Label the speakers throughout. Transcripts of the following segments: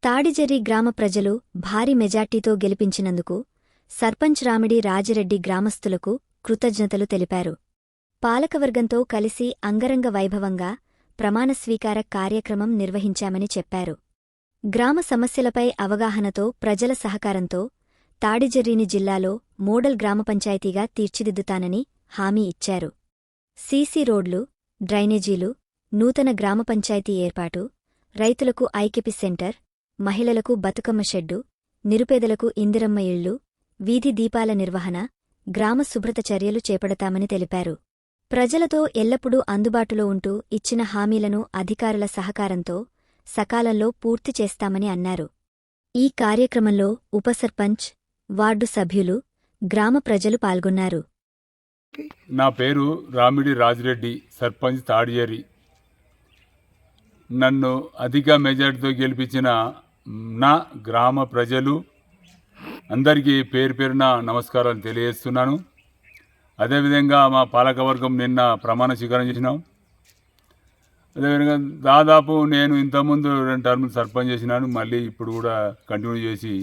Speaker 1: తాడిజెర్రి గ్రామ ప్రజలు భారీ మెజార్టీతో గెలిపించినందుకు సర్పంచ్ రామిడి రాజిరెడ్డి గ్రామస్తులకు కృతజ్ఞతలు తెలిపారు. పాలకవర్గంతో కలిసి అంగరంగ వైభవంగా ప్రమాణస్వీకార కార్యక్రమం నిర్వహించామని చెప్పారు. గ్రామ సమస్యలపై అవగాహనతో ప్రజల సహకారంతో తాడిజెర్రిని జిల్లాలో మోడల్ గ్రామ పంచాయతీగా తీర్చిదిద్దుతానని హామీ ఇచ్చారు. సీసీ రోడ్లు, డ్రైనేజీలు, నూతన గ్రామ పంచాయతీ ఏర్పాటు, రైతులకు ఐకేపీ సెంటర్, మహిళలకు బతుకమ్మ షెడ్డు, నిరుపేదలకు ఇందిరమ్మ ఇళ్లు, వీధి దీపాల నిర్వహణ, గ్రామ శుభ్రత చర్యలు చేపడతామని తెలిపారు. ప్రజలతో ఎల్లప్పుడూ అందుబాటులో ఉంటూ ఇచ్చిన హామీలను అధికారుల సహకారంతో సకాలంలో పూర్తి చేస్తామని అన్నారు. ఈ కార్యక్రమంలో ఉప సర్పంచ్, వార్డు సభ్యులు, గ్రామ ప్రజలు పాల్గొన్నారు.
Speaker 2: నా పేరు రామిడి రాజిరెడ్డి, సర్పంచ్ తాడిజెర్రి. నన్ను అధిక మెజార్టీతో గెలిపించిన నా గ్రామ ప్రజలు అందరికీ పేరు పేరున నమస్కారాలు తెలియజేస్తున్నాను. అదేవిధంగా మా పాలకవర్గం నిన్న ప్రమాణ స్వీకారం చేసినాం. అదేవిధంగా దాదాపు నేను ఇంతకుముందు 2 టర్ములు సర్పంచ్ చేసినాను. మళ్ళీ ఇప్పుడు కూడా కంటిన్యూ చేసి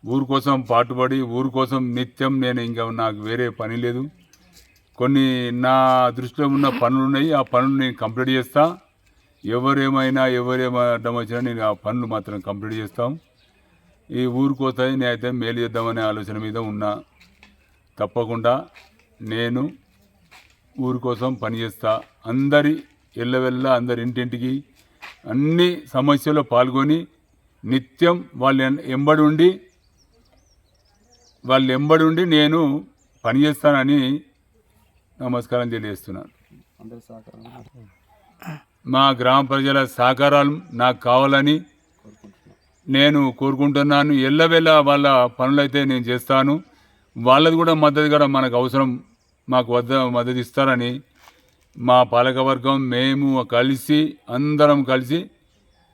Speaker 2: ఊరు కోసం పాటుపడి ఊరు కోసం నిత్యం నాకు వేరే పని లేదు. కొన్ని నా దృష్టిలో ఉన్న పనులు ఉన్నాయి. ఆ పనులు నేను కంప్లీట్ చేస్తా. ఎవరేమైనా అడ్డం వచ్చినా నేను ఆ పనులు మాత్రం కంప్లీట్ చేస్తాం. ఈ ఊరు కోసం నేనైతే మేలు చేద్దామనే ఆలోచన మీద ఉన్నా. తప్పకుండా నేను ఊరి కోసం పనిచేస్తా. అందరి అందరి ఇంటింటికి అన్ని సమస్యల్లో పాల్గొని నిత్యం వాళ్ళ ఎంబడి ఉండి నేను పనిచేస్తానని నమస్కారం తెలియజేస్తున్నాను. మా గ్రామ ప్రజల సహకారాలు నాకు కావాలని నేను కోరుకుంటున్నాను. ఎల్లవెల్ల వాళ్ళ పనులైతే నేను చేస్తాను. వాళ్ళది కూడా మద్దతు కూడా మనకు అవసరం, మాకు మద్దతు ఇస్తారని మా పాలకవర్గం మేము అందరం కలిసి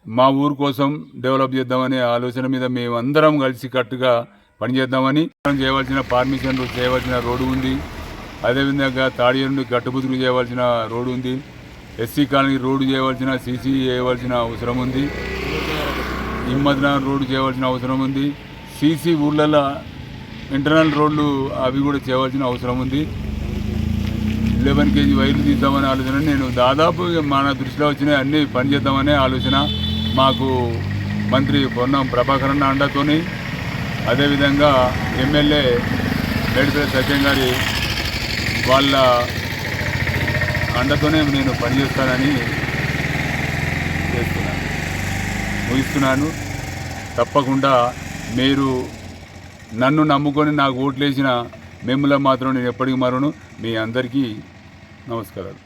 Speaker 2: మా ఊరు కోసం డెవలప్ చేద్దామనే ఆలోచన మీద మేమందరం కలిసి కట్టుగా పనిచేద్దామని చేయవలసిన పర్మిషన్లు చేయవలసిన రోడ్డు ఉంది. అదేవిధంగా తాడిజెర్రి నుండి గట్టుబుదురు చేయవలసిన రోడ్డు ఉంది. ఎస్సీ కాలనీ రోడ్డు చేయవలసిన సీసీ చేయవలసిన అవసరం ఉంది. హిమ్మద్నగర్ రోడ్డు చేయవలసిన అవసరం ఉంది. సీసీ ఊళ్ళల్లో ఇంటర్నల్ రోడ్లు అవి కూడా చేయవలసిన అవసరం ఉంది. 11 kg వైర్లు తీద్దామనే ఆలోచన నేను దాదాపు మన దృష్టిలో వచ్చిన అన్నీ పనిచేద్దామనే ఆలోచన. మాకు మంత్రి పొన్నం ప్రభాకర్ అన్న అండతోని, అదేవిధంగా ఎమ్మెల్యే మేడిపల్లి సత్యం గారి వాళ్ళ అండతోనే నేను పనిచేస్తానని ముగిస్తున్నాను. తప్పకుండా మీరు నన్ను నమ్ముకొని నాకు ఓట్లేసిన మిమ్మల్ని మాత్రం నేను ఎప్పటికీ మరను. మీ అందరికీ నమస్కారాలు.